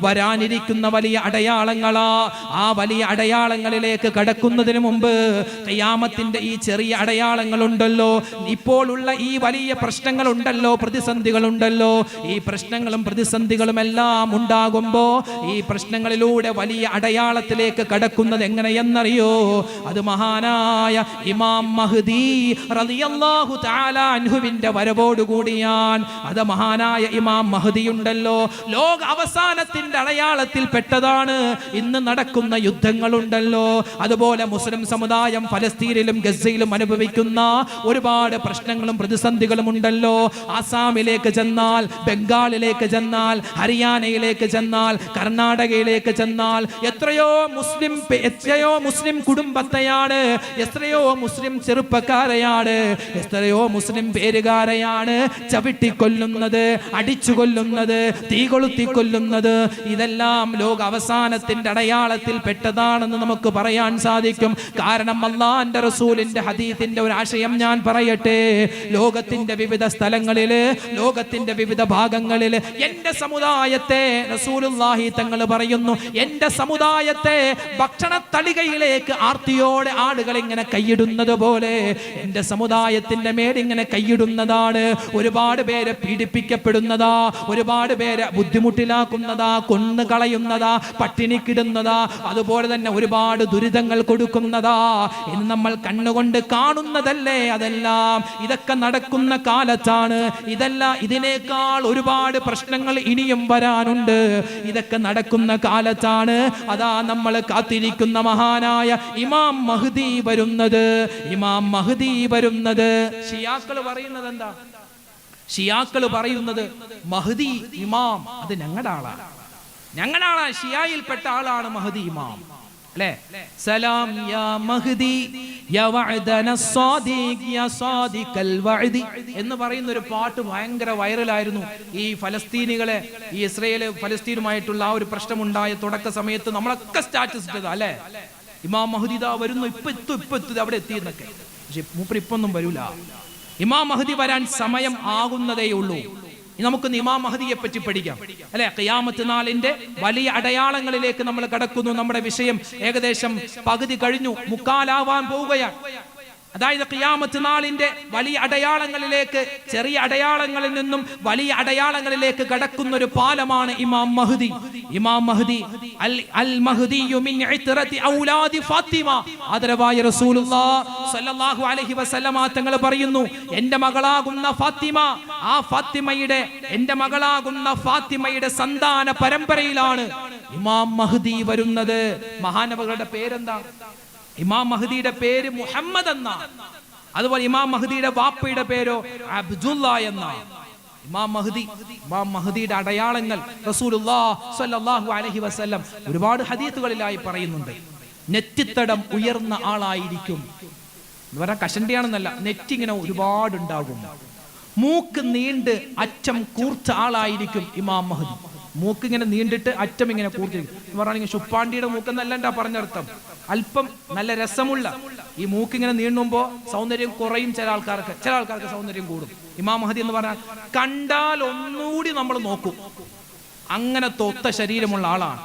വരാനിരിക്കുന്ന വലിയ അടയാളങ്ങളാ. ആ വലിയ അടയാളങ്ങളിലേക്ക് കടക്കുന്നതിന് മുമ്പ് ഖിയാമത്തിന്റെ ഈ ചെറിയ അടയാളങ്ങളുണ്ടല്ലോ, ഇപ്പോഴുള്ള ഈ വലിയ പ്രശ്നങ്ങളുണ്ടല്ലോ, പ്രതിസന്ധികളുണ്ടല്ലോ, ഈ പ്രശ്നങ്ങളും പ്രതിസന്ധികളും എല്ലാം ഉണ്ടാകുമ്പോ ഈ പ്രശ്നങ്ങളിലൂടെ വലിയ അടയാളത്തിലേക്ക് കടക്കുന്നത് എങ്ങനെയെന്നറിയോ? അത് മഹാനായ ഇമാം മഹ്ദി റളിയല്ലാഹു തആല അൻഹുവിന്റെ വരവോടുകൂടിയാണ്. അത് മഹാനായ ഇമാം മഹ്ദി ഉണ്ടല്ലോ, ലോക അവസാനത്തിന്റെ അടയാളത്തിൽ പെട്ടതാണ്. ഇന്ന് നടക്കുന്ന യുദ്ധങ്ങളുണ്ടല്ലോ, അതുപോലെ മുസ്ലിം സമുദായം ഫലസ്തീനിലും ഗസയിലും അനുഭവിക്കുന്ന ഒരുപാട് പ്രശ്നങ്ങളും പ്രതിസന്ധികളും ഉണ്ടല്ലോ. ആസാമിലേക്ക് ചെന്നാൽ, ബംഗാളിലേക്ക് ചെന്നാൽ, ഹരിയാനയിലേക്ക് ചെന്നാൽ, കർണാടകയിലേക്ക് ചെന്നാൽ എത്രയോ മുസ്ലിം കുടുംബത്തെയാണ്, എത്രയോ മുസ്ലിം ചെറുപ്പക്കാരെയാണ്, എത്രയോ മുസ്ലിം പേരുകാരെയാണ് ചവിട്ടിക്കൊല്ലുന്നത്, അടിച്ചു കൊല്ലുന്നത്, തീ കൊളുത്തിക്കൊല്ലുന്നത്. ഇതെല്ലാം ലോക അവസാനത്തിന്റെ അടയാളത്തിൽ പെട്ടതാണെന്ന് നമുക്ക് പറയാൻ സാധിക്കും. കാരണം അല്ലാഹുവിന്റെ റസൂലിന്റെ ഹദീസിന്റെ ഒരു ആശയം ഞാൻ പറയട്ടെ. ലോകത്തിന്റെ വിവിധ സ്ഥലങ്ങളില്, ലോകത്തിന്റെ വിവിധ ഭാഗങ്ങളില് എന്റെ സമുദായത്തെ റസൂലുള്ളാഹി തങ്ങൾ പറയുന്നു, എന്റെ സമുദായത്തെ ഭക്ഷണ തളികയിലേക്ക് ആർത്തിയോടെ ആളുകൾ ഇങ്ങനെ കൈയിടുന്നത് പോലെ എന്റെ സമുദായത്തിന്റെ മേലിങ്ങനെ കൈയിടുന്നതാണ്. ഒരുപാട് പേരെ പീഡിപ്പിക്കപ്പെടുന്നതാ, ഒരുപാട് പേരെ ബുദ്ധിമുട്ടിലാക്കുന്നതാ, കൊന്നു കളയുന്നതാ, പട്ടിണിക്കിടുന്നതാ, അതുപോലെ തന്നെ ഒരുപാട് ദുരിതങ്ങൾ കൊടുക്കുന്നതാ. ഇന്ന് നമ്മൾ കണ്ണുകൊണ്ട് കാണുന്നതല്ലേ അതെല്ലാം. ഇതൊക്കെ നടക്കുന്ന കാലത്താണ്. ഇതിനേക്കാൾ ഒരുപാട് പ്രശ്നങ്ങൾ ഇനിയും വരാനുണ്ട്. ഇതൊക്കെ നടക്കുന്ന കാലത്താണ് അതാ നമ്മൾ കാത്തിരിക്കുന്ന മഹാനായ ഇമാം മഹ്ദി വരുന്നത്. ഇമാം മഹ്ദി വരുന്നത് ഷിയാക്കൾ പറയുന്നത് എന്താ? ഷിയാക്കൾ പറയുന്നത് മഹ്ദി ഇമാം അത് ഞങ്ങളുടെ ആളാണ്, ഞങ്ങളുടെ ആളാണ്, ഷിയായിൽപ്പെട്ട ആളാണ് മഹ്ദി ഇമാം. സലാം യാ മഹ്ദി യാ വഅദന സ്വാദിഖ് യാ സാദിഖൽ വഅദി എന്ന് പറയുന്ന ഒരു പാട്ട് ഭയങ്കര വൈറലായിരുന്നു. ഈ ഫലസ്തീനികളെ, ഈ ഇസ്രായേൽ ഫലസ്തീനുമായിട്ടുള്ള ആ ഒരു പ്രശ്നമുണ്ടായ തുടക്ക സമയത്ത് നമ്മളൊക്കെ സ്റ്റാറ്റസ് ഇട്ടതാ അല്ലേ, ഇമാം മഹ്ദി ദാ വരുന്നു, ഇപ്പൊ എത്തും അവിടെ എത്തിയെന്നൊക്കെ. പക്ഷെ മൂപ്പർ ഇപ്പൊന്നും വരൂല. ഇമാം മഹ്ദി വരാൻ സമയം ആകുന്നതേ ഉള്ളൂ. നമുക്ക് ഇമാം മഹ്ദിയെ പറ്റി പഠിക്കാം അല്ലെ. ഖിയാമത്ത് നാളിന്റെ വലിയ അടയാളങ്ങളിലേക്ക് നമ്മൾ കടക്കുന്നു. നമ്മുടെ വിഷയം ഏകദേശം പകുതി കഴിഞ്ഞു, മുക്കാലാവാൻ പോവുകയാണ്. അതായത് ഖിയാമത്ത് നാളിന്റെ വലിയ അടയാളങ്ങളിലേക്ക്, ചെറിയ അടയാളങ്ങളിൽ നിന്നും വലിയ അടയാളങ്ങളിലേക്ക് കടക്കുന്ന ഒരു പാലമാണ് ഇമാം മഹ്ദി. ഇമാം മഹ്ദി അൽ മഹ്ദിയു മിൻ ഇത്റതി ഔലാദി ഫാത്തിമ. ആദരവായ റസൂലുള്ളാഹി സ്വല്ലല്ലാഹു അലൈഹി വസല്ലമ തങ്ങൾ പറയുന്നു, എന്റെ മകളാകുന്ന ഫാത്തിമ, ആ ഫാത്തിമയുടെ, എന്റെ മകളാകുന്ന ഫാത്തിമയുടെ സന്താന പരമ്പരയിലാണ് ഇമാം മഹ്ദി വരുന്നത്. മഹാനവകളുടെ പേരെന്താ? ഇമാം മഹ്ദിയുടെ പേര് മുഹമ്മദ് എന്ന. അതുപോലെ ഇമാം മഹ്ദിയുടെ വാപ്പയുടെ പേരോ അബ്ദുല്ല എന്ന. ഇമാം മഹ്ദിയുടെ അടയാളങ്ങൾ റസൂലുള്ളാഹി സ്വല്ലല്ലാഹു അലൈഹി വസല്ലം ഒരുപാട് ഹദീസുകളിലായി പറയുന്നുണ്ട്. നെറ്റിത്തടം ഉയർന്ന ആളായിരിക്കും എന്ന് പറഞ്ഞാൽ കഷണ്ടിയാണെന്നല്ല, നെറ്റിങ്ങനെ ഒരുപാടുണ്ടാകും. മൂക്ക് നീണ്ട് അറ്റം കൂർച്ച ആളായിരിക്കും ഇമാം മഹ്ദി. മൂക്ക് ഇങ്ങനെ നീണ്ടിട്ട് അറ്റം ഇങ്ങനെ കൂർത്തിരിക്കും എന്ന് പറഞ്ഞാൽ ശുപ്പാണ്ടിയുടെ മൂക്കെന്നല്ല പറഞ്ഞർത്ഥം. അല്പം നല്ല രസമുള്ള ഈ മൂക്ക് ഇങ്ങനെ നീണ്ടുമ്പോ സൗന്ദര്യം കുറയും, ചില ആൾക്കാർക്ക് സൗന്ദര്യം കൂടും. ഇമാം മഹ്ദി എന്ന് പറഞ്ഞാൽ കണ്ടാൽ ഒന്നുകൂടി നമ്മൾ നോക്കും, അങ്ങനെ തൊത്ത ശരീരമുള്ള ആളാണ്,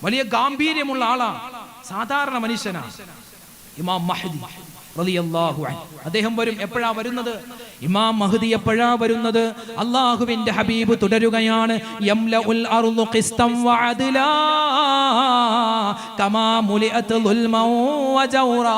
വലിയ ഗാംഭീര്യമുള്ള ആളാണ്, സാധാരണ മനുഷ്യനാണ് ഇമാം മഹ്ദി റളിയല്ലാഹു അൻഹു. അദ്ദേഹം വരും. എപ്പോഴാ വരുന്നത്? ഇമാം മഹ്ദി എപ്പോഴാ വരുന്നത്? അല്ലാഹുവിന്റെ ഹബീബ് തുടരുകയാണ്, യംലഉൽ അർളു ഖിസ്തൻ വഅദ്ലാ കമാ മുലിഅത് ളുൽമൻ വജൗറാ.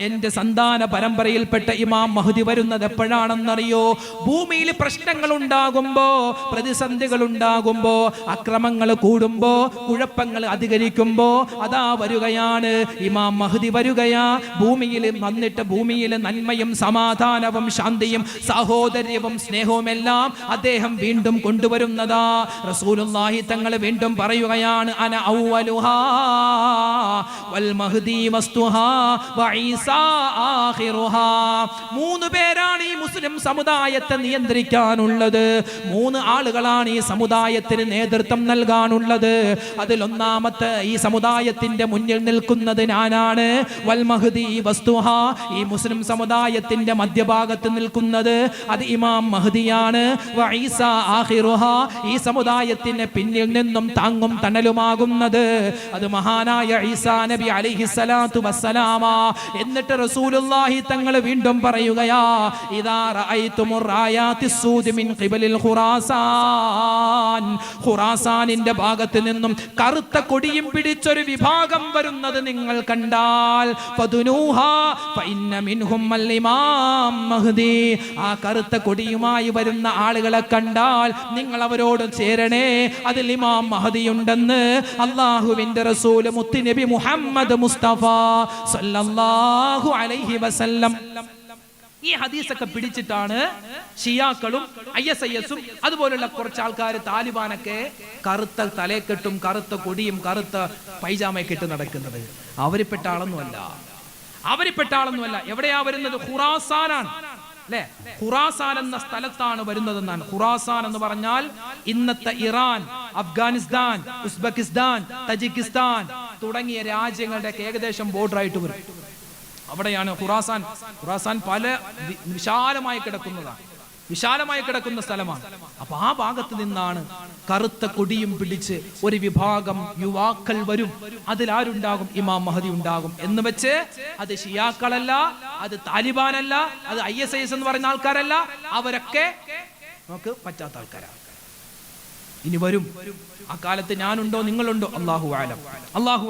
എന്റെ സന്താന പരമ്പരയിൽപ്പെട്ട ഇമാം മഹ്ദി വരുന്നത് എപ്പോഴാണെന്നറിയോ? ഭൂമിയിൽ പ്രശ്നങ്ങൾ ഉണ്ടാകുമ്പോ, പ്രതിസന്ധികൾ ഉണ്ടാകുമ്പോ, അക്രമങ്ങൾ കൂടുമ്പോ, കുഴപ്പങ്ങൾ അധികരിക്കുമ്പോ അതാ വരികയാണ് ഇമാം മഹ്ദി വരികയാ. ഭൂമിയിൽ വന്നിട്ട് ഭൂമിയിൽ നന്മയും സമാധാനവും ശാന്തിയും സഹോദര്യവും സ്നേഹവും എല്ലാം അദ്ദേഹം വീണ്ടും കൊണ്ടുവരുന്നതാ. റസൂലുള്ളാഹി തങ്ങൾ വീണ്ടും പറയുകയാണ്, അന അവ്വലുഹാ വൽ മഹ്ദി വസ്തുഹാ വഈസാ ആഖിറുഹാ. മൂന്ന് പേരാണ് ഈ മുസ്ലിം സമുദായത്തെ നിയന്ത്രിക്കാനുള്ളത്. മൂന്ന് ആളുകളാണ് ഈ സമുദായത്തിന് നേതൃത്വം നൽകാനുള്ളത്. അതിലൊന്നാമത്തെ ഈ സമുദായത്തിന്റെ മുന്നിൽ നിൽക്കുന്ന നിൽക്കുന്നത് ഞാനാണ്. വൽ മഹ്ദി വസ്തുഹ, ഈ മുസ്ലിം സമുദായത്തിന്റെ മധ്യഭാഗത്ത് നിൽക്കുന്നത് അത് ഇമാം മഹ്ദിയാണ്. വ ഈസ ആഖിറുഹ, ഈ സമുദായത്തിന് പിന്നിൽ നിന്നും താങ്ങും തണലുമാകുന്നത് അത് മഹാനായ ഈസാ നബി അലൈഹിസ്സലാത്തു വസ്സലാമ. എന്നിട്ട് റസൂലുള്ളാഹി തങ്ങൾ വീണ്ടും പറയുകയാ, ഇദാ റഅയ്തുമുർ റായാത്തിസ് സൂദി മിൻ ഖിബലിൽ ഖുറാസാൻ, ഖുറാസാനിന്റെ ഭാഗത്ത് നിന്നും കറുത്ത കൊടിയും പിടിച്ചൊരു വിഭാഗം വരുന്നത് നിങ്ങൾ കണ്ടാൽ, ഫദുനൂഹാ ഫഇന്ന മിൻഹും അൽ ഇമാം മഹ്ദി, ആ കറുത്ത കൊടിയുമായി വരുന്ന ആളുകളെ കണ്ടാൽ നിങ്ങൾ അവരോട് ചേരണേ, അതിൽ ഇമാം മഹ്ദിയുണ്ടെന്ന് അല്ലാഹുവിന്റെ റസൂൽ മുത്തുനബി മുഹമ്മദ് മുസ്തഫ സല്ലല്ലാഹു അലൈഹി വസല്ലം. ഈ ഹദീസൊക്കെ പിടിച്ചിട്ടാണ് ഷിയാക്കളും ISIS-ഉം അതുപോലുള്ള കുറച്ച് ആൾക്കാർ, താലിബാനൊക്കെ കറുത്ത തലക്കെട്ടും കറുത്ത കൊടിയും കറുത്ത പൈജാമയൊക്കെ ഇട്ട് നടക്കുന്നത്. അവരിൽപ്പെട്ട ആളൊന്നുമല്ല. എവിടെയാ വരുന്നത്? ഖുറാസാനാണ് അല്ലെ? ഖുറാസാൻ എന്ന സ്ഥലത്താണ് വരുന്നതെന്നാണ്. ഖുറാസാൻ എന്ന് പറഞ്ഞാൽ ഇന്നത്തെ ഇറാൻ, അഫ്ഗാനിസ്ഥാൻ, ഉസ്ബെക്കിസ്ഥാൻ, തജിക്കിസ്ഥാൻ തുടങ്ങിയ രാജ്യങ്ങളുടെ ഏകദേശം ബോർഡർ ആയിട്ട് വരും. അവിടെയാണ് ഖുറാസാൻ. ഖുറാസാൻ പല വിശാലമായി കിടക്കുന്ന സ്ഥലമാണ്. അപ്പൊ ആ ഭാഗത്ത് നിന്നാണ് കറുത്ത കൊടിയും പിടിച്ച് ഒരു വിഭാഗം യുവാക്കൾ വരും. അതിലാരുണ്ടാകും? ഇമാം മഹദി ഉണ്ടാകും. എന്ന് വെച്ച് അത് ഷിയാക്കളല്ല, അത് താലിബാനല്ല, അത് ISIS എന്ന് പറയുന്ന ആൾക്കാരല്ല. അവരൊക്കെ നമുക്ക് പറ്റാത്ത ആൾക്കാരാണ്. ഇനി വരും. ആ കാലത്ത് ഞാനുണ്ടോ നിങ്ങളുണ്ടോ? അല്ലാഹു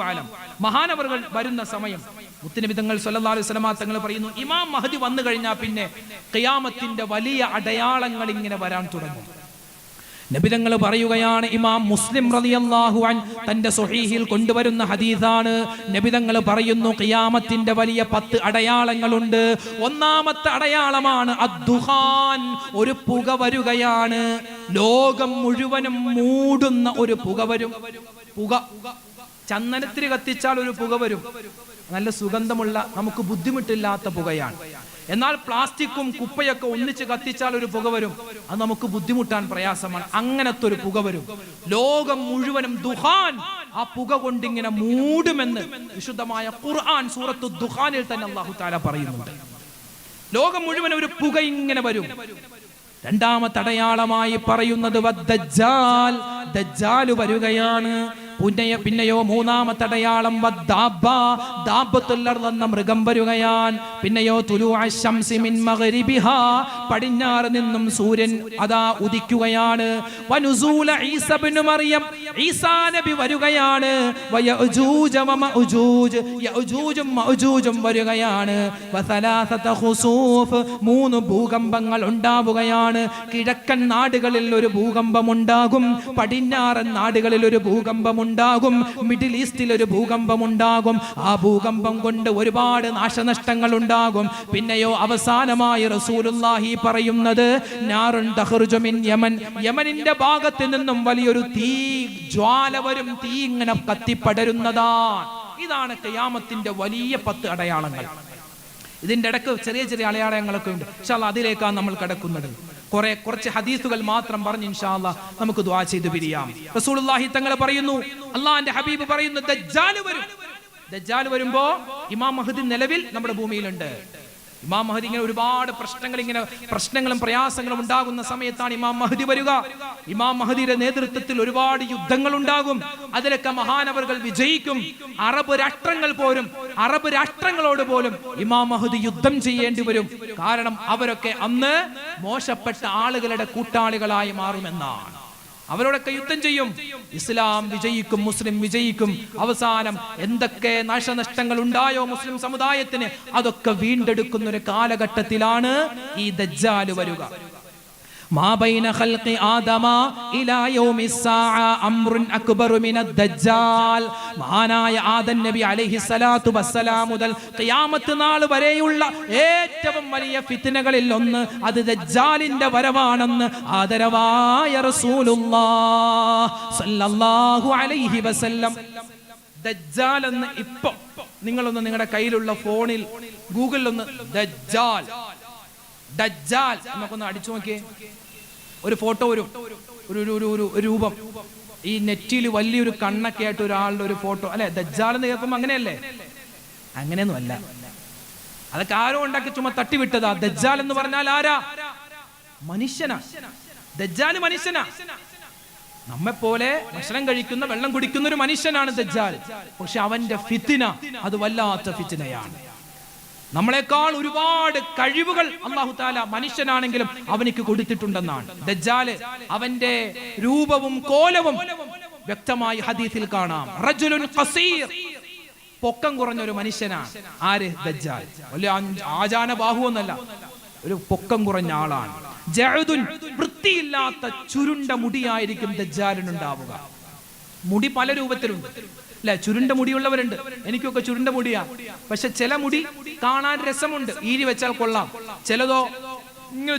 ആലം. മഹാനവറുകൾ വരുന്ന സമയം മുത്തുനബി തങ്ങൾ സല്ലല്ലാഹു അലൈഹി വസല്ലം തങ്ങൾ പറയുന്നു, ഇമാം മഹദി വന്നു കഴിഞ്ഞാൽ പിന്നെ ഖിയാമത്തിന്റെ വലിയ അടയാളങ്ങൾ ഇങ്ങനെ വരാൻ തുടങ്ങും. നബി തങ്ങൾ പറയുകയാണ്, ഇമാം മുസ്ലിം റളിയല്ലാഹു അൻഹു തന്റെ സ്വഹീഹിൽ കൊണ്ടുവരുന്ന ഹദീസാണ്. നബി തങ്ങൾ പറയുന്നു, ഖിയാമത്തിന്റെ വലിയ 10 അടയാളങ്ങളുണ്ട്. ഒന്നാമത്തെ അടയാളമാണ് അദ്ദുഖാൻ, ഒരു പുക വരുകയാണ്. ലോകം മുഴുവനും മൂടുന്ന ഒരു പുക വരും. പുക ചന്ദനത്തിരി കത്തിച്ചാൽ ഒരു പുക വരും. നല്ല സുഗന്ധമുള്ള, നമുക്ക് ബുദ്ധിമുട്ടില്ലാത്ത പുകയാണ്. എന്നാൽ പ്ലാസ്റ്റിക്കും കുപ്പയൊക്കെ ഒന്നിച്ച് കത്തിച്ചാൽ ഒരു പുക വരും. അത് നമുക്ക് ബുദ്ധിമുട്ടാൻ പ്രയാസമാണ്. അങ്ങനത്തെ ഒരു പുക വരും. ലോകം മുഴുവനും ദുഹാൻ, ആ പുക കൊണ്ടിങ്ങനെ മൂടുമെന്ന് വിശുദ്ധമായ ഖുർആൻ സൂറത്തു ദുഹാനിൽ തന്നെ അല്ലാഹു തആല പറയുന്നുണ്ട്. ലോകം മുഴുവനും ഒരു പുക ഇങ്ങനെ വരും. രണ്ടാമത്തെ അടയാളമായി പറയുന്നത് ദജ്ജാൽ വരികയാണ്. പിന്നെയോ മൂന്നാമത്തെ അടയാളം എന്ന മൃഗം വരികയാണ്. പിന്നെയോ പടിഞ്ഞാറ് നിന്നും സൂര്യൻ അതാ ഉദിക്കുകയാണ്. ഈസാ നബി വരികയാണ്. വരികയാണ്. 3 ഭൂകമ്പങ്ങൾ ഉണ്ടാവുകയാണ്. കിഴക്കൻ നാടുകളിൽ ഒരു ഭൂകമ്പം ഉണ്ടാകും, പടിഞ്ഞാറൻ നാടുകളിൽ ഒരു ഭൂകമ്പം ഉണ്ടാകും, മിഡിൽ ഈസ്റ്റിൽ ഒരു ഭൂകമ്പം ഉണ്ടാകും. ആ ഭൂകമ്പം കൊണ്ട് ഒരുപാട് നാശനഷ്ടങ്ങൾ ഉണ്ടാകും. പിന്നെയോ അവസാനമായി റസൂലുള്ളാഹി പറയുന്നത്, നാറുൻ തഖ്റുജു മിൻ യമൻ, യമനിന്റെ ഭാഗത്ത് നിന്നും വലിയൊരു തീ ജ്വാല വരും. തീ ഇങ്ങനെ കത്തിപ്പടരുന്നതാണ്. ഇതാണ് ഖിയാമത്തിന്റെ വലിയ 10 അടയാളങ്ങൾ. ഇതിന്റെ ഇടയ്ക്ക് ചെറിയ ചെറിയ അടയാളങ്ങളൊക്കെ ഉണ്ട്. ഇൻഷാ അല്ലാഹ് അതിലേക്കാണ് നമ്മൾ കടക്കുന്നത്. കുറച്ച് ഹദീസുകൾ മാത്രം പറഞ്ഞ് ഇൻഷാ അല്ലാഹ് നമുക്ക് ദുആ ചെയ്തു പിരിയാം. റസൂലുള്ളാഹി തങ്ങൾ പറയുന്നു, അല്ലാഹുവിന്റെ ഹബീബ് പറയുന്നു, ദജ്ജാൽ വരുമ്പോ ഇമാം മഹ്ദി നിലവിൽ നമ്മുടെ ഭൂമിയിലുണ്ട്. ഇമാം മഹ്ദി ഇങ്ങനെ ഒരുപാട് പ്രശ്നങ്ങളും പ്രയാസങ്ങളും ഉണ്ടാകുന്ന സമയത്താണ് ഇമാം മഹ്ദി വരിക. ഇമാം മഹ്ദിയുടെ നേതൃത്വത്തിൽ ഒരുപാട് യുദ്ധങ്ങൾ ഉണ്ടാകും. അതിലൊക്കെ മഹാനവറുകൾ വിജയിക്കും. അറബ് രാഷ്ട്രങ്ങളോട് പോലും ഇമാം മഹ്ദി യുദ്ധം ചെയ്യേണ്ടി വരും. കാരണം അവരൊക്കെ അന്ന് മോശപ്പെട്ട ആളുകളുടെ കൂട്ടാളികളായി മാറുമെന്നാണ്. അവരോടൊക്കെ യുദ്ധം ചെയ്യും. ഇസ്ലാം വിജയിക്കും, മുസ്ലിം വിജയിക്കും. അവസാനം എന്തൊക്കെ നാശനഷ്ടങ്ങൾ ഉണ്ടായോ മുസ്ലിം സമുദായത്തിന്, അതൊക്കെ വീണ്ടെടുക്കുന്ന ഒരു കാലഘട്ടത്തിലാണ് ഈ ദജ്ജാൽ വരിക. മാ ബൈന ഖൽഖി ആദമ ഇലാ യൗമിസ്സാഅ അംറുൻ അക്ബറു മിനദ് ദജ്ജാൽ. മഹാനായ ആദം നബി അലൈഹിസ്സലാത്തു വസ്സലാം മുതൽ ഖിയാമത്ത് നാൾ വരെയുള്ള ഏറ്റവും വലിയ ഫിത്നകളിൽ ഒന്ന് അത് ദജ്ജാലിന്റെ വരവാണെന്ന് ആദരവായ റസൂലുള്ളാഹ് സ്വല്ലല്ലാഹു അലൈഹി വസല്ലം. ദജ്ജാൽ എന്ന് ഇപ്പോ നിങ്ങളൊന്ന് നിങ്ങളുടെ കയ്യിലുള്ള ഫോണിൽ ഗൂഗിളിലൊന്ന് ദജ്ജാൽ എന്നൊക്കെ അടിച്ചു നോക്കിയേ. ഒരു ഫോട്ടോ വരും, ഒരു രൂപം. ഈ നെറ്റിയിൽ വലിയൊരു കണ്ണൊക്കെ ആയിട്ട് ഒരാളുടെ ഒരു ഫോട്ടോ അല്ലെ? ദജ്ജാൽ എന്ന് കേൾക്കുമ്പോൾ അങ്ങനെയല്ലേ? അങ്ങനെയൊന്നുമല്ല. അതൊക്കെ ആരോ ഉണ്ടാക്കി ചുമ തട്ടിവിട്ടതാ. ദജ്ജാൽ എന്ന് പറഞ്ഞാൽ ആരാ? മനുഷ്യനാ. ദജ്ജാൽ മനുഷ്യനാ. നമ്മെപ്പോലെ ഭക്ഷണം കഴിക്കുന്ന, വെള്ളം കുടിക്കുന്ന ഒരു മനുഷ്യനാണ് ദജ്ജാൽ. പക്ഷെ അവന്റെ ഫിത്ന അത് വല്ലാത്ത ഫിത്നയാണ്. നമ്മളെക്കാൾ ഒരുപാട് കഴിവുകൾ അല്ലാഹു തആല മനുഷ്യനാണെങ്കിലും അവനിക്ക് കൊടുത്തിട്ടുണ്ടെന്നാണ്. ദജ്ജാൽ അവന്റെ രൂപവും കോലവും വ്യക്തമായി ഹദീസിൽ കാണാം. റജുലുൻ ഖസീർ, പൊക്കം കുറഞ്ഞ ഒരു മനുഷ്യനാണ്. ആര്? ദജ്ജാൽ. വലിയ ആജാന ബാഹുവൊന്നല്ല, ഒരു പൊക്കം കുറഞ്ഞ ആളാണ്. ജഅദുൻ, വൃത്തിയില്ലാത്ത ചുരുണ്ട മുടിയായിരിക്കും ദജ്ജാലിനുണ്ടാവുക. മുടി പല രൂപത്തിലുണ്ട് അല്ലെ? ചുരുണ്ട മുടിയുള്ളവരുണ്ട്. എനിക്കൊക്കെ ചുരുണ്ട മുടിയാ. പക്ഷെ ചില മുടി കാണാൻ രസമുണ്ട്, ഈരി വെച്ചാൽ കൊള്ളാം. ചിലതോ ഇങ്ങനെ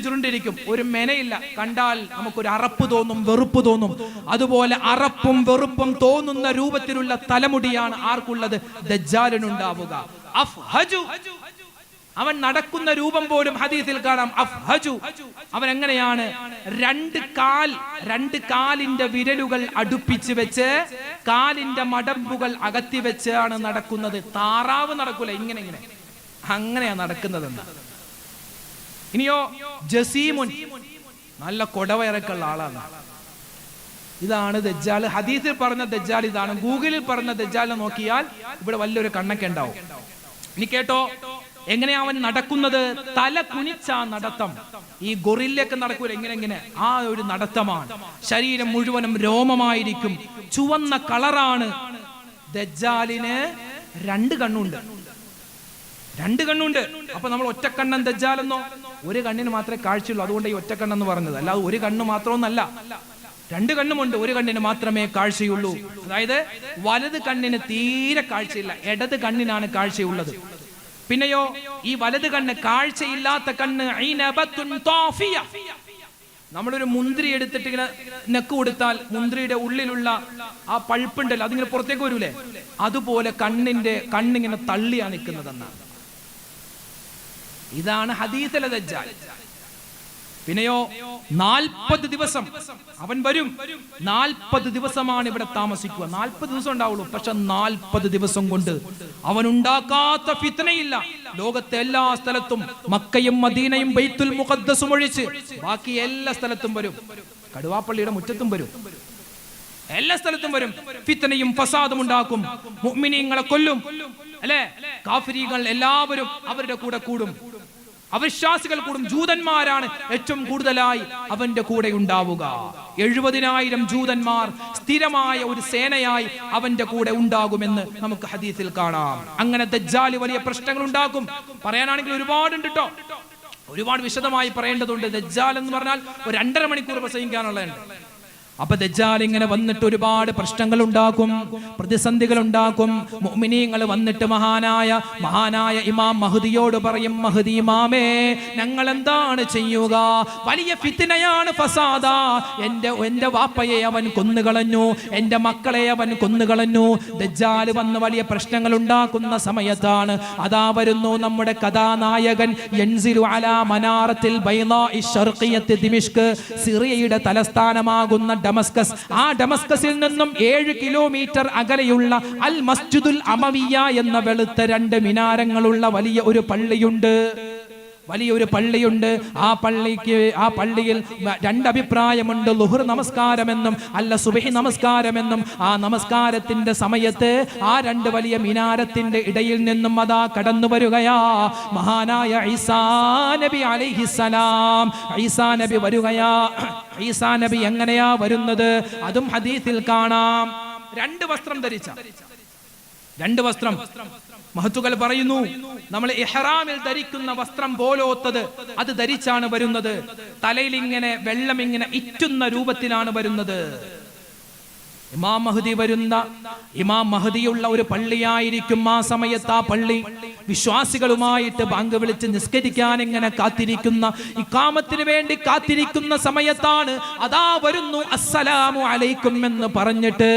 ചുരുണ്ടിരിക്കും, ഒരു മെനയില്ല. കണ്ടാൽ നമുക്കൊരു അറപ്പ് തോന്നും, വെറുപ്പ് തോന്നും. അതുപോലെ അറപ്പും വെറുപ്പും തോന്നുന്ന രൂപത്തിലുള്ള തലമുടിയാണ് ആർക്കുള്ളത്? ദജ്ജാലിനുണ്ടാവുക. അഫ്ഹജു, അവൻ നടക്കുന്ന രൂപം പോലും ഹദീസിൽ കാണാം. അഫ്ഹജു, അവൻ എങ്ങനെയാണ്? രണ്ട് കാലിന്റെ വിരലുകൾ അടുപ്പിച്ച് വെച്ച് കാലിന്റെ മടമ്പുകൾ അകത്തി വെച്ചാണ് നടക്കുന്നത്. താറാവ് നടക്കൂല, ഇങ്ങനെ അങ്ങനെയാ നടക്കുന്നതെന്ന്. ഇനിയോ ജസീമുൻ, നല്ല കൊടവയറക്കുള്ള ആളാണ്. ഇതാണ് ദജ്ജാൽ. ഹദീസിൽ പറഞ്ഞ ദജ്ജാൽ ഇതാണ്. ഗൂഗിളിൽ പറഞ്ഞ ദജ്ജാലിനെ നോക്കിയാൽ ഇവിടെ വലിയൊരു കണ്ണൊക്കെ ഉണ്ടാവും. ഇനി കേട്ടോ എങ്ങനെയാ അവൻ നടക്കുന്നത്? തല കുനിച്ച നടത്തം. ഈ ഗൊറില്ലയൊക്കെ നടക്കൂല, ഇങ്ങനെ ആ ഒരു നടത്തമാണ്. ശരീരം മുഴുവനും രോമമായിരിക്കും, ചുവന്ന കളറാണ്. ദജ്ജാലിന് 2 കണ്ണുണ്ട്. അപ്പൊ നമ്മൾ ഒറ്റക്കണ്ണൻ ദജ്ജാലെന്നോ? ഒരു കണ്ണിന് മാത്രമേ കാഴ്ചയുള്ളൂ, അതുകൊണ്ട് ഈ ഒറ്റക്കണ്ണെന്ന് പറഞ്ഞത്. അല്ലാതെ ഒരു കണ്ണ് മാത്രമൊന്നല്ല, 2 കണ്ണുമുണ്ട്, ഒരു കണ്ണിന് മാത്രമേ കാഴ്ചയുള്ളൂ. അതായത് വലത് കണ്ണിന് തീരെ കാഴ്ചയില്ല, ഇടത് കണ്ണിനാണ് കാഴ്ചയുള്ളത്. പിന്നെയോ ഈ വലത് കണ്ണ്, കാഴ്ചയില്ലാത്ത കണ്ണ് നമ്മളൊരു മുന്തിരി എടുത്തിട്ട് ഇങ്ങനെ നെക്ക് കൊടുത്താൽ മുന്തിരിയുടെ ഉള്ളിലുള്ള ആ പൾപ്പുണ്ടല്ലോ അതിങ്ങനെ പുറത്തേക്ക് വരൂലേ, അതുപോലെ കണ്ണിങ്ങനെ തള്ളിയാ നിൽക്കുന്നതെന്നാണ്. ഇതാണ് ഹദീസിലെ ദജ്ജാൽ. പിന്നെയോ 40 ദിവസം അവൻ വരും. 40 ദിവസമാണ് ഇവിടെ താമസിക്കുക. 40 ദിവസം ഉണ്ടാവുള്ളൂ, പക്ഷെ 40 ദിവസം കൊണ്ട് അവൻ ഉണ്ടാക്കാത്ത ഫിത്നയില്ല. ലോകത്തെ എല്ലാ സ്ഥലത്തും, മക്കയും മദീനയും ബൈത്തുൽ മുഖദ്ദസും ഒഴിച്ച് ബാക്കി എല്ലാ സ്ഥലത്തും വരും. കടുവാപ്പള്ളിയുടെ മുറ്റത്തും വരും, എല്ലാ സ്ഥലത്തും വരും. ഫിത്നയും ഫസാദും ഉണ്ടാക്കും, മുഅ്മിനീങ്ങളെ കൊല്ലും അല്ലെ. കാഫിരീകൾ എല്ലാവരും അവരുടെ കൂടെ കൂടും, അവിശ്വാസികൾ കൂടും. ജൂതന്മാരാണ് ഏറ്റവും കൂടുതലായി അവന്റെ കൂടെ ഉണ്ടാവുക. 70,000 ജൂതന്മാർ സ്ഥിരമായ ഒരു സേനയായി അവന്റെ കൂടെ ഉണ്ടാകുമെന്ന് നമുക്ക് ഹദീസിൽ കാണാം. അങ്ങനെ ദജ്ജാൽ വലിയ പ്രശ്നങ്ങൾ ഉണ്ടാക്കും. പറയാനാണെങ്കിൽ ഒരുപാടുണ്ട് കേട്ടോ, ഒരുപാട് വിശദമായി പറയേണ്ടതുണ്ട്. ദജ്ജാൽ എന്ന് പറഞ്ഞാൽ ഒരു 2.5 മണിക്കൂർ പ്രസംഗിക്കാനുള്ളതുണ്ട്. അപ്പൊ ദജ്ജാൽ ഇങ്ങനെ വന്നിട്ട് ഒരുപാട് പ്രശ്നങ്ങൾ ഉണ്ടാക്കും, പ്രതിസന്ധികൾ ഉണ്ടാക്കും. മുഅ്മിനീങ്ങൾ വന്നിട്ട് മഹാനായ ഇമാം മഹ്ദിയോട് പറയും, മഹ്ദി ഇമാമേ, ഞങ്ങൾ എന്താണ് ചെയ്യുക? വലിയ ഫിത്നയാണ്, ഫസാദാ. എന്റെ വാപ്പയെ അവൻ കൊന്നുകളഞ്ഞു, എന്റെ മക്കളെ അവൻ കൊന്നുകളഞ്ഞു. ദജ്ജാൽ വന്ന് വലിയ പ്രശ്നങ്ങൾ ഉണ്ടാക്കുന്ന സമയത്താണ് അതാ വരുന്നു നമ്മുടെ കഥാനായകൻ. യൻസിലു അലാ മനാറത്തിൽ ബൈളാഇ ശർഖിയത്തി ദിമിഷ്ക്, സിറിയയുടെ തലസ്ഥാനമാകുന്ന ഡമസ്കസ്. ആ ഡമസ്കസിൽ നിന്നും 7 കിലോമീറ്റർ അകലെയുള്ള അൽ മസ്ജിദുൽ അമവിയ എന്ന വെളുത്ത 2 മിനാരങ്ങളുള്ള വലിയൊരു പള്ളിയുണ്ട്. ആ പള്ളിയിൽ 2 അഭിപ്രായമുണ്ട്. ളുഹർ നമസ്കാരമെന്നും അല്ല സുബ്ഹി നമസ്കാരമെന്നും. ആ നമസ്കാരത്തിന്റെ സമയത്ത് ആ 2 വലിയ മിനാരത്തിന്റെ ഇടയിൽ നിന്നും അതാ കടന്നു വരികയാ മഹാനായ ഈസാ നബി അലൈഹിസ്സലാം. ഈസാ നബി വരികയാ. ഈസാ നബി എങ്ങനെയാ വരുന്നത്? അതും ഹദീസിൽ കാണാം. 2 വസ്ത്രം ധരിച്ച, 2 വസ്ത്രം. മഹത്തുക്കൾ പറയുന്നു, നമ്മൾ ഇഹ്റാമിൽ ധരിക്കുന്ന വസ്ത്രം പോലോത്തത് അത് ധരിച്ചാണ് വരുന്നത്. തലയിൽ ഇങ്ങനെ വെള്ളം ഇങ്ങനെ ഇറ്റുന്ന രൂപത്തിലാണ് വരുന്നത്. ഇമാം മഹ്ദിയുള്ള ഒരു പള്ളിയായിരിക്കും ആ സമയത്ത്. ആ പള്ളി വിശ്വാസികളുമായിട്ട് ബാങ്ക് വിളിച്ച് നിസ്കരിക്കാൻ ഇങ്ങനെ കാത്തിരിക്കുന്ന, ഇഖാമത്തിന് വേണ്ടി കാത്തിരിക്കുന്ന സമയത്താണ് അതാ വരുന്നു അസ്സലാമു അലൈക്കും എന്ന് പറഞ്ഞിട്ട്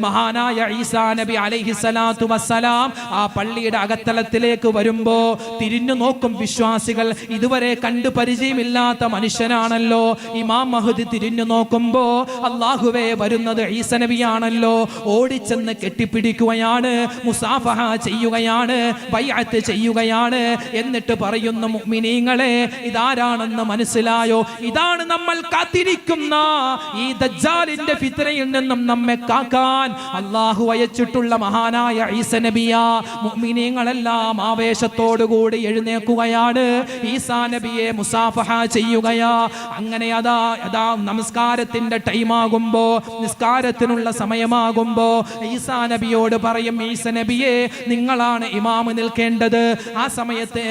മഹാനായ ഈസാ നബി അലൈഹിസ്സലാത്തു വസ്സലാം ആ പള്ളിയുടെ അകത്തളത്തിലേക്ക് വരുമ്പോ തിരിഞ്ഞു നോക്കും വിശ്വാസികൾ. ഇതുവരെ കണ്ടു പരിചയമില്ലാത്ത മനുഷ്യനാണല്ലോ. ഇമാം മഹ്ദി തിരിഞ്ഞു നോക്കുമ്പോ അല്ലാഹുവേ, വരുന്നത് ഈസാ നബി നബിയാണല്ലോ. ഓടിച്ചെന്ന് കെട്ടിപ്പിടിക്കുകയാണ്, മുസാഫഹ ചെയ്യുകയാണ്, ബൈഅത്ത് ചെയ്യുകയാണ്. എന്നിട്ട് പറയുന്നു, മുഅ്മിനീങ്ങളെ ഇതാരാണെന്ന് മനസ്സിലായോ? ഇതാണ് നമ്മൾ കാത്തിരിക്കുന്ന ഈ ദജ്ജാലിന്റെ ഫിത്നയിൽ നിന്നും നമ്മെ കാക്കാൻ അല്ലാഹു അയച്ചിട്ടുള്ള മഹാനായ ഈസ നബിയാ. മുഅ്മിനീങ്ങളെല്ലാം ആവേശത്തോടുകൂടി എഴുന്നേൽക്കുകയാണ്, ഈസാ നബിയെ മുസാഫഹ ചെയ്യുകയാ. അങ്ങനെ അതാ നമസ്കാരത്തിന്റെ ടൈമാകുമ്പോ, നിസ്കാരത്തിനുള്ള സമയമാകുമ്പോ ഈസാ നബിയോട് പറയും, ഈസ നബിയെ നിങ്ങളാണ് ഇമാമ് നിൽക്കേണ്ടത്. ആ സമയത്ത്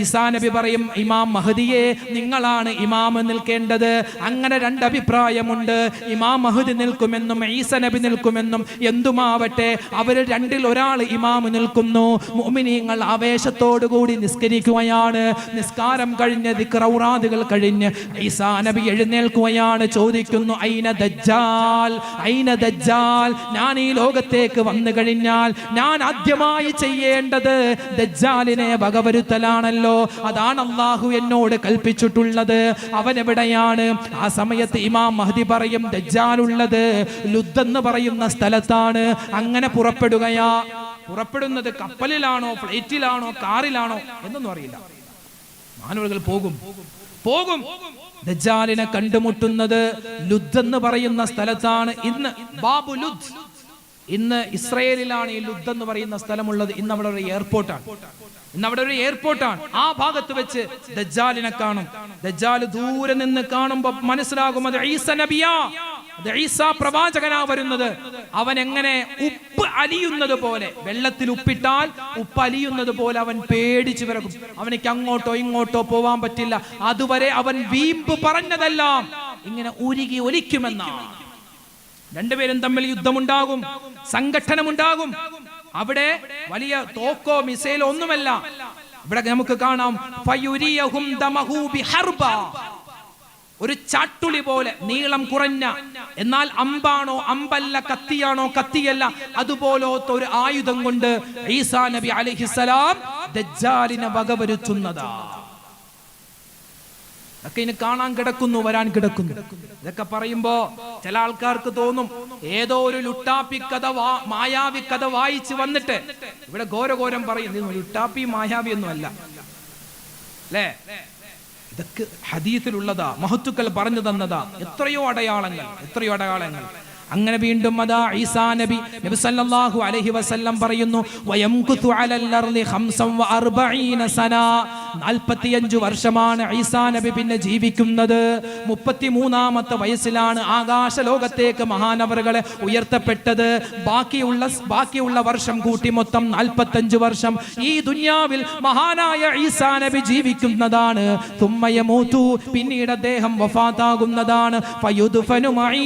ഈസാ നബി പറയും, ഇമാം മഹദിയെ നിങ്ങളാണ് ഇമാമ് നിൽക്കേണ്ടത്. അങ്ങനെ രണ്ടഭിപ്രായമുണ്ട്, ഇമാം മഹദി നിൽക്കുമെന്നും ഈസ നബി നിൽക്കുമെന്നും. എന്തുമാവട്ടെ, അവര് രണ്ടിൽ ഒരാൾ ഇമാമ് നിൽക്കുന്നു. മുഅ്മിനീങ്ങൾ ആവേശത്തോടുകൂടി നിസ്കരിക്കുകയാണ്. നിസ്കാരം കഴിഞ്ഞ് ദിക്റൗറാദുകൾ കഴിഞ്ഞ് ഈസാ നബി എഴുന്നേൽക്കുകയാണ്. ചോദിക്കുന്നു, ഐന ദജ്ജാൽ, ഐന ദജ്ജാൽ? ഞാൻ ഈ ലോകത്തേക്ക് വന്നു കഴിഞ്ഞാൽ ഞാൻ ആദ്യമായി ചെയ്യേണ്ടത് ദജ്ജാലിനെ വകവരുത്തലാണല്ലോ. അതാണ് അല്ലാഹു എന്നോട് കൽപ്പിച്ചിട്ടുള്ളത്. അവൻ എവിടെയാണ്? ആ സമയത്ത് ഇമാം മഹദി പറയും, ദജ്ജാൽ ഉള്ളത് ലുദ് എന്ന് പറയുന്ന സ്ഥലത്താണ്. അങ്ങനെ പുറപ്പെടുകയാ. പുറപ്പെടുന്നത് കപ്പലിലാണോ, ഫ്ലൈറ്റിലാണോ, കാറിലാണോ എന്നൊന്നും അറിയില്ല. മാനവകൾ പോകും. ദജ്ജാലിനെ കണ്ടുമുട്ടുന്നത് ലുദ് എന്ന് പറയുന്ന സ്ഥലത്താണ്. ഇന്ന് ബാബു ലുദ്, ഇന്ന് ഇസ്രയേലിലാണ് ഈ ലുദ് എന്ന് പറയുന്ന സ്ഥലമുള്ളത്. ഇന്ന് അവിടെ ഒരു എയർപോർട്ടാണ്. ആ ഭാഗത്ത് വെച്ച് ദജ്ജാലിനെ കാണും. ദജ്ജാൽ ദൂരെ നിന്ന് കാണുമ്പോൾ മനസ്സിലാകും അത് ഈസ നബിയാ, അത് ഈസാ പ്രവാചകനാ വരുന്നത്. അവൻ എങ്ങനെ ഉപ്പ് അലിയുന്നത് പോലെ, വെള്ളത്തിൽ ഉപ്പിട്ടാൽ ഉപ്പ് അലിയുന്നത് പോലെ അവൻ പേടിച്ചു വിറക്കും. അവനിക്ക് അങ്ങോട്ടോ ഇങ്ങോട്ടോ പോവാൻ പറ്റില്ല. അതുവരെ അവൻ വീമ്പ് പറഞ്ഞതെല്ലാം ഇങ്ങനെ ഉരുകി ഒലിക്കുമെന്നാണ്. രണ്ടുപേരും തമ്മിൽ യുദ്ധമുണ്ടാകും, സംഘട്ടനമുണ്ടാകും. അവിടെ വലിയ തോക്കോ മിസൈലോ ഒന്നുമല്ല. ഇവിടെ നമുക്ക് കാണാം, ഫയുരിയഹും ദമഹു ബിഹർബ, ഒരു ചാട്ടുളി പോലെ നീളം കുറഞ്ഞ, എന്നാൽ അമ്പാണോ അമ്പല്ല, കത്തിയാണോ കത്തിയല്ല, അതുപോലത്തെ ഒരു ആയുധം കൊണ്ട് ഈസാ നബി അലൈഹിസ്സലാം ദജ്ജാലിനെ വകവരുത്തുന്നതാ. ഇതൊക്കെ ഇനി കാണാൻ കിടക്കുന്നു, വരാൻ കിടക്കുന്നു. ഇതൊക്കെ പറയുമ്പോ ചില ആൾക്കാർക്ക് തോന്നും ഏതോ ഒരു ലുട്ടാപ്പി കഥ, മായാവി കഥ വായിച്ച് വന്നിട്ട് ഇവിടെ ഘോരഘോരം പറയും. ലുട്ടാപ്പി മായാവി ഒന്നും അല്ല അല്ലേ? ഇതൊക്കെ ഹദീസിലുള്ളതാ, മഹത്തുക്കൾ പറഞ്ഞു തന്നതാ. എത്രയോ അടയാളങ്ങൾ. അങ്ങനെ വീണ്ടും അതാ ഈസാ നബി സല്ലല്ലാഹു അലൈഹി വസല്ലം പറയുന്നു, വയംകുതു അലൽ അർളി 45 സന, 45 വർഷമാണ് ഈസാ നബി പിന്നെ ജീവിക്കുന്നത്. 33ാമത്തെ വയസ്സിലാണ് ആകാശ ലോകത്തേക്ക് മഹാനവറുകളെ ഉയർത്തപ്പെട്ടത്. ബാക്കിയുള്ള വർഷം കൂട്ടി മൊത്തം 45 വർഷം ഈ ദുനിയാവിൽ മഹാനായ ഈസാ നബി ജീവിക്കുന്നതാണ്. തുമ്മയമൂതു, പിന്നീട് അദ്ദേഹം വഫാത്താകുന്നതാണ്. ഫയുദ്ഫനു മഈ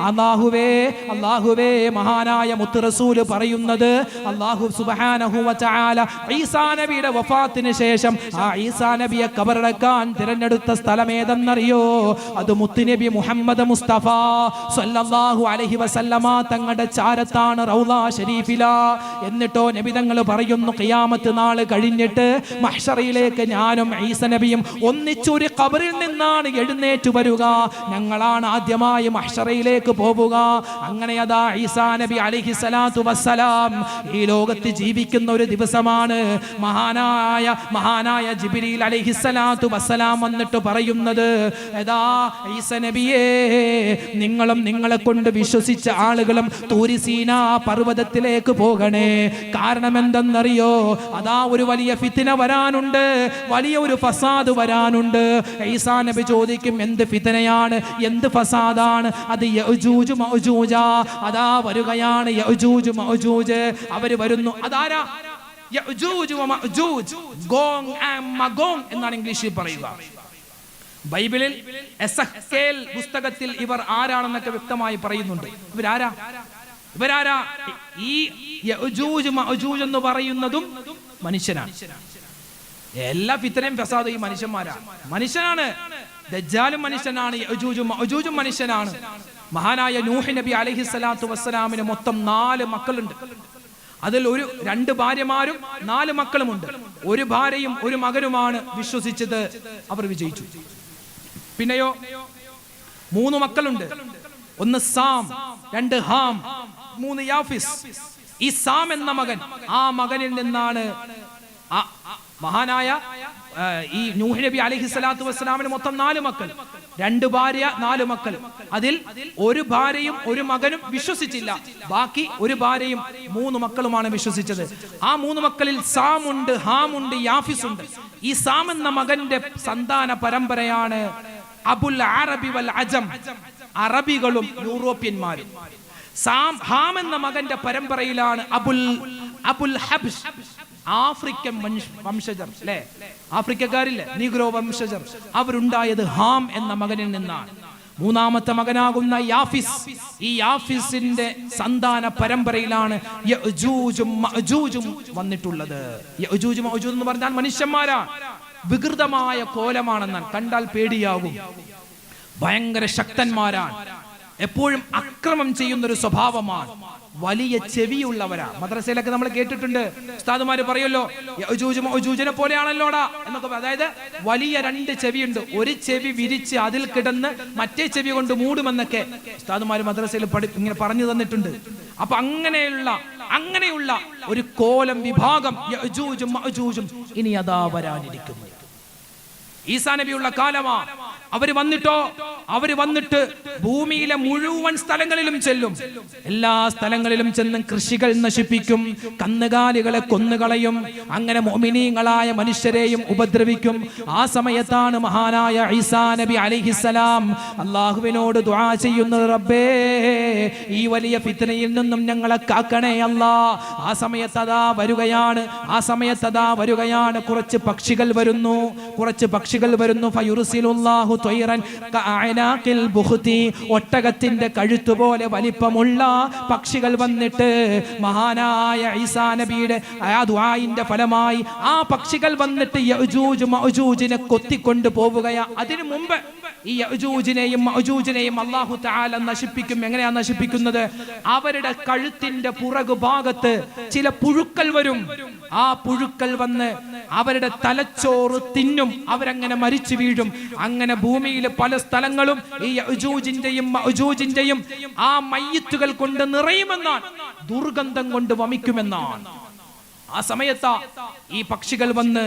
അല്ലാഹുവേ, മഹാനായ മുത്ത് റസൂൽ പറയുന്നത്, അല്ലാഹു സുബ്ഹാനഹു വ തആല ഈസാ നബിയുടെ വഫാത്തിന് ശേഷം ആ ഈസാ നബിയെ ഖബറടക്കാൻ തിരഞ്ഞെടുത്ത സ്ഥലം ഏതെന്നറിയോ? അത് മുത്തുനബി മുഹമ്മദ് മുസ്തഫ സല്ലല്ലാഹു അലൈഹി വസല്ലമ തങ്ങളുടെ ചാരത്താണ്, റൗള ശരീഫില. എന്നിട്ടോ നബി തങ്ങൾ പറയുന്നു, ഖിയാമത്ത് നാൾ കഴിഞ്ഞിട്ട് മഹ്ശറിലേക്ക് ഞാനും ഈസാ നബിയും ഒന്നിച്ചൊരു ഖബറിൽ നിന്നാണ് എഴുന്നേറ്റ് വരിക. ഞങ്ങളാണ് ആദ്യമായി മഹ്ശറയിലേക്ക് പോവുക. അങ്ങനെ അതാ ഈസാ നബി അലൈഹിസ്സലാത്തു വസ്സലാം ഈ ലോകത്ത് ജീവിക്കുന്ന ഒരു ദിവസമാണ്. മഹാനായ ജിബ്രീൽ അലൈഹിസ്സലാത്തു വസ്സലാം വന്നിട്ട് പറയുന്നത്, എടാ ഈസാ നബിയേ, നിങ്ങളും നിങ്ങളെ കൊണ്ട് വിശ്വസിച്ച ആളുകളും തൂരി സീനാ പർവ്വതത്തിലേക്ക് പോകണേ. കാരണം എന്തെന്നറിയോ? അതാ ഒരു വലിയ ഫിത്ന വരാനുണ്ട്, വലിയ ഒരു ഫസാദ് വരാനുണ്ട്. ഈസാ നബി ചോദിക്കും, എന്ത് ഫിത്നയാണ്, എന്ത് ഫസാദാണ്? അത് യഅജൂജ് മഅജൂജ. അതാ വരുകയാണ് യഅജൂജ് മഅജൂജ്. അവര് വരുന്നു. അതാരാ? യഅജൂജ് വമഅജൂജ്, ഗോങ് ആൻഡ് മഗോങ് എന്നാണ് ഇംഗ്ലീഷിൽ പറയുക. ബൈബിളിൽ എസെക്കേൽ പുസ്തകത്തിൽ ഇവർ ആരാണെന്നൊക്കെ വ്യക്തമായി പറയുന്നുണ്ട്. ഇവരാരാ? ഈ യഅജൂജ് മഅജൂജ് എന്ന് പറയുന്നതും മനുഷ്യനാണ്. എല്ലാ ഫിത്നയും ഫസാദും ഈ മനുഷ്യനാണ്. ദജ്ജാലും മനുഷ്യനാണ്, യഅജൂജും മഅജൂജും മനുഷ്യനാണ്. മഹാനായ നൂഹ് നബി അലൈഹിസ്സലാത്തു വസ്സലാമിന് മൊത്തം 4 മക്കളുണ്ട്. അതിൽ 2 ഭാര്യമാരും 4 മക്കളുമുണ്ട്. ഒരു ഭാര്യയും ഒരു മകനുമാണ് വിശ്വസിച്ചത്. അവർ വിജയിച്ചു. പിന്നെയോ 3 മക്കളുണ്ട്. 1 സാം, 2 ഹാം, 3 യാഫിസ്. ഈ സാം എന്ന മകൻ, ആ മകനിൽ നിന്നാണ് മഹാനായ ഈ നൂഹ് നബി അലൈഹി സ്വലാത്തു വസ്സലാമിന് മൊത്തം 4 മക്കൾ, 2 ഭാര്യ 4 മക്കൾ. അതിൽ 1 ഭാര്യയും 1 മകനും വിശ്വസിച്ചില്ല. ബാക്കി 1 ഭാര്യയും 3 മക്കളുമാണ് വിശ്വസിച്ചത്. ആ 3 മക്കളിൽ സാം ഉണ്ട്, ഹാം ഉണ്ട്, യാഫിസ് ഉണ്ട്. ഈ സാം എന്ന മകന്റെ സന്താന പരമ്പരയാണ് അബുൽ അറബി വൽ അജം, അറബികളും യൂറോപ്യന്മാരും. ഹാം എന്ന മകന്റെ പരമ്പരയിലാണ് അബുൽ ഹബ്ഷ്, ആഫ്രിക്കൻ വംശജർ, അല്ലെ? ആഫ്രിക്കക്കാരില്ലേ, നീഗ്രോ വംശജർ, അവരുണ്ടായത് ഹാം എന്ന മകനിൽ നിന്നാണ്. 3ാമത്തെ മകനാകുന്ന യാഫിസ്, ഈ യാഫിസിന്റെ സന്താന പരമ്പരയിലാണ് യഅജൂജും മഅജൂജും വന്നിട്ടുള്ളത്. യഅജൂജ് മഅജൂജ് എന്ന് പറഞ്ഞാൽ മനുഷ്യന്മാരാണ്. വികൃതമായ കോലമാണെന്നാണ്, കണ്ടാൽ പേടിയാകും. ഭയങ്കര ശക്തന്മാരാണ്, എപ്പോഴും അക്രമം ചെയ്യുന്നൊരു സ്വഭാവമാണ്, വലിയ ചെവിയുള്ളവരാ. മദ്രസയിലൊക്കെ നമ്മൾ കേട്ടിട്ടുണ്ട്, ഉസ്താദുമാര് പറയുമല്ലോ യഅജൂജ് മഅജൂജിനെ പോലെയാണല്ലോടാ എന്നൊക്കെ. അതായത് വലിയ 2 ചെവിയുണ്ട്, ഒരു ചെവി വിരിച്ച് അതിൽ കിടന്ന് മറ്റേ ചെവി കൊണ്ട് മൂടുമെന്നൊക്കെ ഉസ്താദുമാര് മദ്രസയിൽ ഇങ്ങനെ പറഞ്ഞു തന്നിട്ടുണ്ട്. അപ്പൊ അങ്ങനെയുള്ള ഒരു കോലം വിഭാഗം യഅജൂജും മഅജൂജും ഇനി അതാ വരാനിരിക്കുന്നു. ഈസാ നബിയുള്ള കാലമാ. അവര് വന്നിട്ട് ഭൂമിയിലെ മുഴുവൻ സ്ഥലങ്ങളിലും ചെല്ലും. എല്ലാ സ്ഥലങ്ങളിലും ചെന്ന് കൃഷികൾ നശിപ്പിക്കും, കന്നുകാലികളെ കൊന്നുകളയും, അങ്ങനെ മുഅ്മിനീങ്ങളായ മനുഷ്യരെയും ഉപദ്രവിക്കും. ആ സമയത്താണ് മഹാനായ ഈസാ നബി അലൈഹിസ്സലാം അല്ലാഹുവിനോട് ദുആ ചെയ്യുന്നത്, റബ്ബേ ഈ വലിയ ഫിത്നയിൽ നിന്നും ഞങ്ങളെ കാക്കണേ അല്ലാ. ആ സമയത്ത് അതാ വരികയാണ് കുറച്ച് പക്ഷികൾ വരുന്നു. ഫയുർസിലുല്ലാഹു ത്വയ്റൻ കഅനാഖിൽ ബുഖ്തി, ഒട്ടകത്തിന്റെ കഴുത്ത് പോലെ വലിപ്പമുള്ള പക്ഷികൾ വന്നിട്ട് മഹാനായ ഈസാ നബിയുടെ ആ ദുആഇന്റെ ഫലമായി ആ പക്ഷികൾ വന്നിട്ട് യഅജൂജ് മഅജൂജിനെ കൊത്തിക്കൊണ്ട് പോവുകയാ. അതിനു മുമ്പ് ഈ യഅജൂജിനെയും മഅജൂജിനെയും അല്ലാഹു തആല നശിപ്പിക്കും. എങ്ങനെയാ നശിപ്പിക്കുന്നത്? അവരുടെ കഴുത്തിന്റെ പുറകുഭാഗത്ത് ചില പുഴുക്കൾ വരും. ആ പുഴുക്കൾ വന്ന് അവരുടെ തലച്ചോറ് തിന്നും, അവരങ്ങനെ മരിച്ചു വീഴും. അങ്ങനെ ഭൂമിയിലെ പല സ്ഥലങ്ങളും ഈ യഅജൂജിന്റെയും മഅജൂജിന്റെയും ആ മയ്യിത്തുകൾ കൊണ്ട് നിറയുമെന്നാണ്, ദുർഗന്ധം കൊണ്ട് വമിക്കുമെന്നാണ്. ആ സമയത്താ ഈ പക്ഷികൾ വന്ന്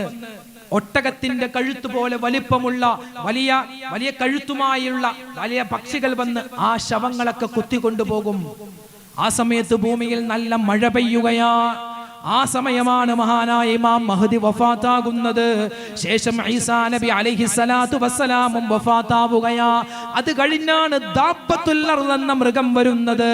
ഒട്ടകത്തിന്റെ കഴുത്ത് പോലെ വലിപ്പമുള്ള വലിയ കഴുത്തുമായുള്ള വലിയ പക്ഷികൾ വന്ന് ആ ശവങ്ങളൊക്കെ കുത്തിക്കൊണ്ടുപോകും. ആ സമയത്ത് ഭൂമിയിൽ നല്ല മഴ പെയ്യുകയാ. ആ സമയമാണ് മഹാനായ ഇമാം മഹ്ദി വഫാത്താകുന്നത്. ശേഷം ഈസാ നബി അലൈഹിസ്സലാത്തു വസ്സലാമും വഫാത്താവുകയാ. അത് കഴിഞ്ഞാണ് ദാബത്തുൽ അർദ് എന്ന മൃഗം വരുന്നത്.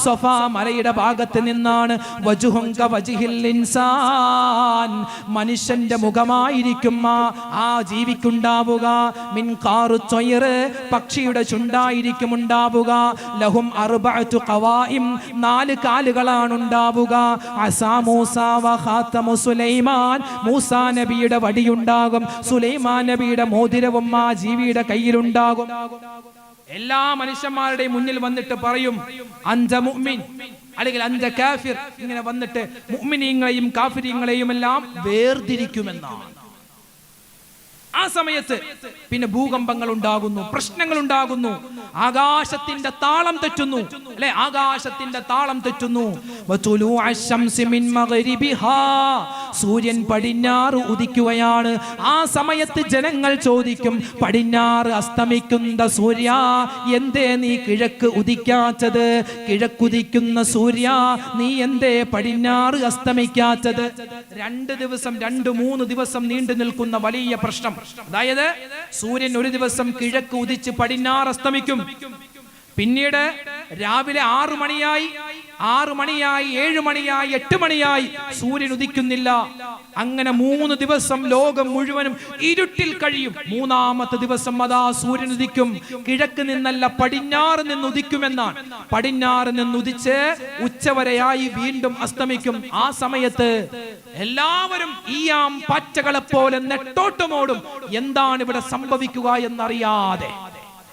സഫാ മലയുടെ ഭാഗത്ത് നിന്നാണ്. വജ്ഹുൻ കവജ്ഹിൽ ഇൻസാൻ, മനുഷ്യന്റെ മുഖമായിരിക്കും ആ ജീവിക്കുണ്ടാവുക. മിൻ ഖാറു ത്വയ്ർ, പക്ഷിയുടെ ചുണ്ടായിരിക്കും ഉണ്ടാവുക. ലഹും അർബഅതു ഖവായിം, 4 കാലുകളാണ് ഉണ്ടാവുക. മൂസാ നബിയുടെ വടിയുണ്ടാകും, സുലൈമാൻ നബിയുടെ മോതിരവും ആ ജീവിയുടെ കയ്യിലുണ്ടാകും. എല്ലാ മനുഷ്യന്മാരുടെയും മുന്നിൽ വന്നിട്ട് പറയും അൻത മുഅ്മിൻ അല്ലെങ്കിൽ അൻത കാഫിർ. ഇങ്ങനെ വന്നിട്ട് മുഅ്മിനീങ്ങളെയും കാഫിരീങ്ങളെയും എല്ലാം വേർതിരിക്കുമെന്നാണ്. ആ സമയത്ത് പിന്നെ ഭൂകമ്പങ്ങൾ ഉണ്ടാകുന്നു, പ്രശ്നങ്ങൾ ഉണ്ടാകുന്നു, ആകാശത്തിന്റെ താളം തെറ്റുന്നു, അല്ലെ? ആകാശത്തിന്റെ താളം തെറ്റുന്നു. സൂര്യൻ പടിഞ്ഞാറ് ഉദിക്കുകയാണ്. ആ സമയത്ത് ജനങ്ങൾ ചോദിക്കും, പടിഞ്ഞാറ് അസ്തമിക്കുന്ന സൂര്യ, എന്തേ നീ കിഴക്ക് ഉദിക്കാത്തത്? കിഴക്കുദിക്കുന്ന സൂര്യ, നീ എന്തേ പടിഞ്ഞാറ് അസ്തമിക്കാത്തത്? 2 ദിവസം 2-3 ദിവസം നീണ്ടു നിൽക്കുന്ന വലിയ പ്രശ്നം. അതായത് സൂര്യൻ ഒരു ദിവസം കിഴക്ക് ഉദിച്ച് പടിഞ്ഞാറ് അസ്തമിക്കും. പിന്നീട് രാവിലെ 6 മണിയായി 7 മണിയായി 8 മണിയായി സൂര്യൻ ഉദിക്കുന്നില്ല. അങ്ങനെ 3 ദിവസം ലോകം മുഴുവനും ഇരുട്ടിൽ കഴിയും. 3ാമത്തെ ദിവസം അതാ സൂര്യൻ ഉദിക്കും. കിഴക്ക് നിന്നല്ല, പടിഞ്ഞാറ് നിന്ന് ഉദിക്കുമെന്നാണ്. പടിഞ്ഞാറ് നിന്ന് ഉദിച്ച് ഉച്ചവരെയായി വീണ്ടും അസ്തമിക്കും. ആ സമയത്ത് എല്ലാവരും ഈയാം പാറ്റകളെ പോലെ നെട്ടോട്ടമോടും. എന്താണ് ഇവിടെ സംഭവിക്കുക എന്നറിയാതെ.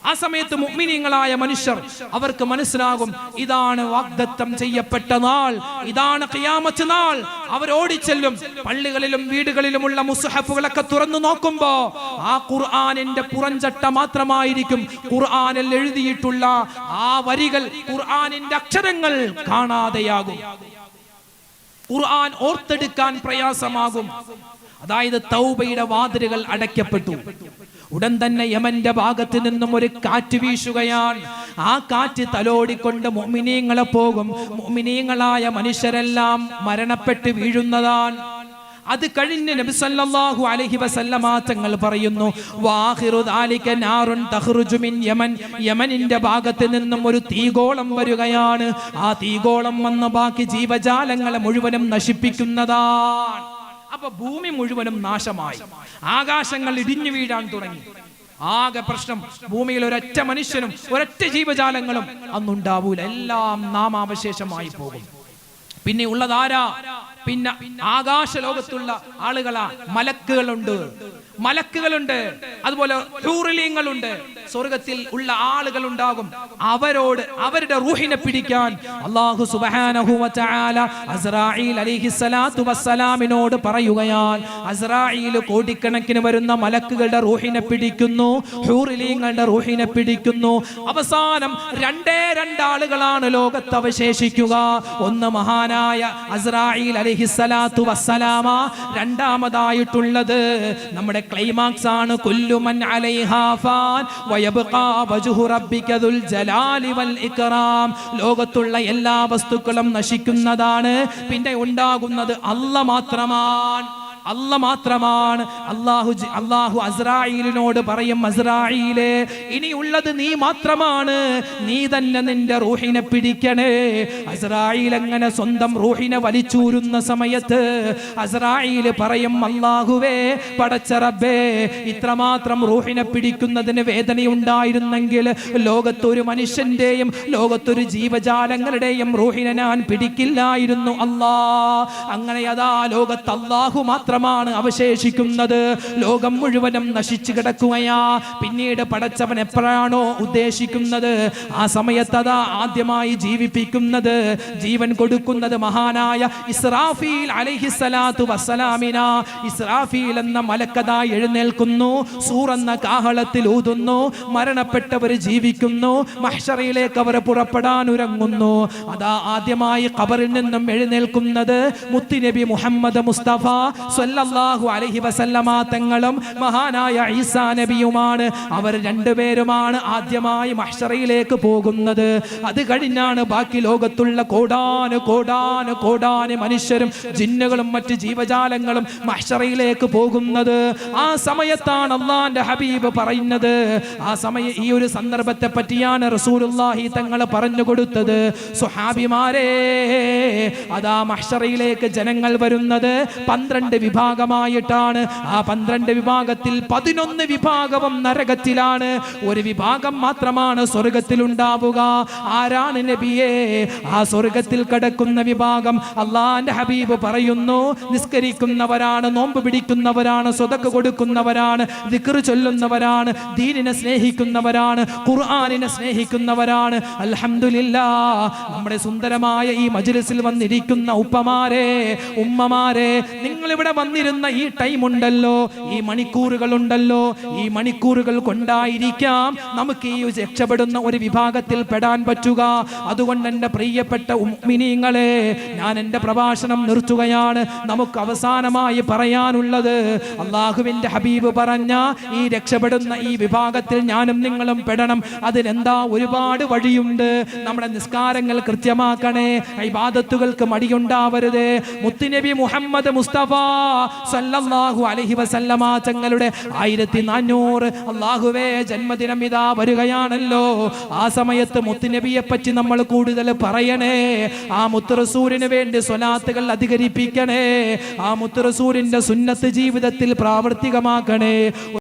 ആ സമയത്ത് മുഅ്മിനീങ്ങളായ മനുഷ്യർ അവർക്ക് മനസ്സിലാകും, ഇതാണ് വാഗ്ദത്തം ചെയ്യപ്പെട്ട നാൾ, ഇതാണ് ഖിയാമത്ത് നാൾ. അവർ ഓടിച്ചെല്ലും. പള്ളികളിലും വീടുകളിലുമുള്ള മുസ്ഹഫുകളൊക്കെ തുറന്നു നോക്കുമ്പോ ആ ഖുർആനിന്റെ പുറംചട്ട മാത്രമായിരിക്കും. ഖുർആനിൽ എഴുതിയിട്ടുള്ള ആ വരികൾ, ഖുർആനിന്റെ അക്ഷരങ്ങൾ കാണാതെയാകും. ഖുർആൻ ഓർത്തെടുക്കാൻ പ്രയാസമാകും. അതായത് തൗബയുടെ വാതിലുകൾ അടയ്ക്കപ്പെട്ടു. ഉടൻ തന്നെ യമന്റെ ഭാഗത്ത് നിന്നും ഒരു കാറ്റ് വീശുകയാണ്. ആ കാറ്റ് തലോടിക്കൊണ്ട് മുഅ്മിനീങ്ങളെ പോകും. മുഅ്മിനീങ്ങളായ മനുഷ്യരെല്ലാം മരണപ്പെട്ട് വീഴുന്നതാണ്. അത് കഴിഞ്ഞ് നബി സല്ലല്ലാഹു അലൈഹി വസല്ലമ തങ്ങൾ പറയുന്നു, വാഖിറു ദാലിക നാറുൻ തഖ്റുജു മിൻ യമൻ. യമനിന്റെ ഭാഗത്ത് നിന്നും ഒരു തീഗോളം വരികയാണ്. ആ തീഗോളം വന്ന ബാക്കി ജീവജാലങ്ങളെ മുഴുവനും നശിപ്പിക്കുന്നതാണ്. അപ്പൊ ഭൂമി മുഴുവനും നാശമായി, ആകാശങ്ങൾ ഇടിഞ്ഞു വീഴാൻ തുടങ്ങി. ആകെ പ്രശ്നം. ഭൂമിയിൽ ഒരൊറ്റ മനുഷ്യനും ഒരൊറ്റ ജീവജാലങ്ങളും അന്നുണ്ടാവൂല. എല്ലാം നാമാവശേഷമായി പോകും. പിന്നെ ഉള്ളതാരാ? പിന്നെ ആകാശ ലോകത്തുള്ള ആളുകളാ. മലക്കുകളുണ്ട്, അതുപോലെ ഹൂറിലീങ്ങളുണ്ട്. സ്വർഗത്തിൽ ഉള്ള ആളുകൾ ഉണ്ടാകും. അവരോട് അവരുടെ റൂഹിനെ പിടിക്കാൻ അല്ലാഹു സുബ്ഹാനഹു വ തആല അസ്റായീൽ അലൈഹിസ്സലാത്തു വസ്സലാമിനോട് പറയുകയാണ്. അസ്റായീൽ കോടിക്കണക്കിന് വരുന്ന മലക്കുകളുടെ റൂഹിനെ പിടിക്കുന്നു, ഹൂറിലീങ്ങളുടെ റൂഹിനെ പിടിക്കുന്നു. അവസാനം രണ്ട് ആളുകളാണ് ലോകത്ത് അവശേഷിക്കുക. ഒന്ന് മഹാനായ അസ്റായീൽ അലൈഹിസ്സലാത്തു വസ്സലാമ. രണ്ടാമതായിട്ടുള്ളത് നമ്മുടെ ക്ലൈമാക്സ് ആണ്. കുല്ലു മൻ അലൈഹാ ഫാൻ വയബ്ഖാ വജ്ഹു റബ്ബിക ദുൽ ജലാലി വൽ ഇക്റാം. ലോകത്തുള്ള എല്ലാ വസ്തുക്കളും നശിക്കുന്നതാണ്. പിന്നെ ഉണ്ടാകുന്നത് അല്ലാഹ് മാത്രമാണ്. അല്ലാഹു അസ്റായീലിനോട് പറയും, അസ്റായീലേ, ഇനിയുള്ളത് നീ മാത്രമാണ്, നീ തന്നെ നിന്റെ റൂഹിനെ പിടിക്കണേ. അസ്റായീൽ അങ്ങനെ സ്വന്തം റൂഹിനെ വലിച്ചൂരുന്ന സമയത്ത് അസ്റായീൽ പറയും, അല്ലാഹുവേ, പടച്ച റബ്ബേ, ഇത്രമാത്രം റൂഹിനെ പിടിക്കുന്നതിന് വേദനയുണ്ടായിരുന്നെങ്കിൽ ലോകത്തൊരു മനുഷ്യന്റെയും ലോകത്തൊരു ജീവജാലങ്ങളുടെയും റൂഹിനെ ഞാൻ പിടിക്കില്ലായിരുന്നു അല്ലാ. അങ്ങനെ അതാ ലോകത്ത് അല്ലാഹു മാത്രമാണ് അവശേഷിക്കുന്നത്. ലോകം മുഴുവനും നശിച്ചു കിടക്കുകയാ. പിന്നീട് പടച്ചവൻ എപ്പോഴാണോ ഉദ്ദേശിക്കുന്നത് ആ സമയത്ത് അതാ ആദ്യമായി ജീവിപ്പിക്കുന്നത്, ജീവൻ കൊടുക്കുന്നത് മഹാനായ ഇസ്രാഫീൽ അലൈഹിസ്സലാത്തു വസ്സലാമിന. ഇസ്രാഫീൽ എന്ന മലക്കഥ എഴുന്നേൽക്കുന്നു, സൂർ എന്ന കാഹളത്തിൽ ഊതുന്നു, മരണപ്പെട്ടവർ ജീവിക്കുന്നു, മഹ്ശറിലേക്ക് അവർ പുറപ്പെടാൻ ഒരുങ്ങുന്നു. അതാ ആദ്യമായി ഖബറിൽ നിന്നും എഴുന്നേൽക്കുന്നത് മുത്തുനബി മുഹമ്മദ് മുസ്തഫ സല്ലല്ലാഹു അലൈഹി വസല്ലമ തങ്ങളും മഹാനായ ഈസാ നബിയുമാണ്. അവർ രണ്ടുപേരുമാണ് ആദ്യമായി മഹ്ശറിലേക്ക് പോകുന്നത്. അത് കഴിഞ്ഞാണ് ബാക്കി ലോകത്തുള്ള കോടാന് മനുഷ്യരും ജിന്നുകളും മറ്റ് ജീവജാലങ്ങളും മഹ്ശറിലേക്ക് പോകുന്നത്. ആ സമയത്താണ് അല്ലാഹുവിന്റെ ഹബീബ് പറയുന്നത്. ആ സമയം ഈ ഒരു സന്ദർഭത്തെ പറ്റിയാണ് റസൂലുള്ളാഹി തങ്ങൾ പറഞ്ഞു കൊടുത്തത്. സ്വഹാബിമാരെ, അതാ മഹ്ശറിലേക്ക് ജനങ്ങൾ വരുന്നത് 12 വിഭാഗമായിട്ടാണ്. ആ 12 വിഭാഗത്തിൽ 11 വിഭാഗവും നരകത്തിലാണ്. ഒരു വിഭാഗം മാത്രമാണ് സ്വർഗത്തിൽ ഉണ്ടാവുക. ആരാണ് നബിയേ ആ സ്വർഗത്തിൽ കിടക്കുന്ന വിഭാഗം? അല്ലാഹുവിന്റെ ഹബീബ് പറയുന്നു, നിസ്കരിക്കുന്നവരാണ്, നോമ്പ് പിടിക്കുന്നവരാണ്, സ്വതക്ക കൊടുക്കുന്നവരാണ്, ദിക്ർ ചൊല്ലുന്നവരാണ്, ദീനിനെ സ്നേഹിക്കുന്നവരാണ്, ഖുർആനിനെ സ്നേഹിക്കുന്നവരാണ്. അൽഹംദുലില്ലാഹ്, നമ്മുടെ സുന്ദരമായ ഈ മജ്ലിസിൽ വന്നിരിക്കുന്ന ഉപ്പമാരെ, ഉമ്മമാരെ, നിങ്ങൾ ഇവിടെ വന്നിരുന്ന ഈ ടൈം ഉണ്ടല്ലോ, ഈ മണിക്കൂറുകൾ ഉണ്ടല്ലോ, ഈ മണിക്കൂറുകൾ കൊണ്ടായിരിക്കാം നമുക്ക് ഈ രക്ഷപ്പെടുന്ന ഒരു വിഭാഗത്തിൽ പെടാൻ പറ്റുക. അതുകൊണ്ട് എൻ്റെ പ്രിയപ്പെട്ട മുഅ്മിനീങ്ങളെ, ഞാൻ എൻ്റെ പ്രഭാഷണം നിർത്തുകയാണ്. നമുക്ക് അവസാനമായി പറയാനുള്ളത്, അല്ലാഹുവിൻ്റെ ഹബീബ് പറഞ്ഞ ഈ രക്ഷപ്പെടുന്ന ഈ വിഭാഗത്തിൽ ഞാനും നിങ്ങളും പെടണം. അതിനെന്താ? ഒരുപാട് വഴിയുണ്ട്. നമ്മുടെ നിസ്കാരങ്ങൾ കൃത്യമാക്കണേ, ഇബാദത്തുകൾക്ക് മടിയുണ്ടാവരുത്. മുത്തുനബി മുഹമ്മദ് മുസ്തഫ സല്ലല്ലാഹു അലൈഹി വസല്ലമ തങ്ങളുടെ 1400 അല്ലാഹുവേ ജന്മദിനം ഇതാ വരികയാണല്ലോ. ആ സമയത്ത് മുത്തുനബിയെ പറ്റി നമ്മൾ കൂടുതൽ പറയണേ. ആ മുത്ത് റസൂലിന് വേണ്ടി സ്വലാത്തുകൾ അധികരിപ്പിക്കണേ. ആ മുത്ത് റസൂലിന്റെ സുന്നത്ത് ജീവിതത്തിൽ പ്രാവർത്തികമാക്കണേ.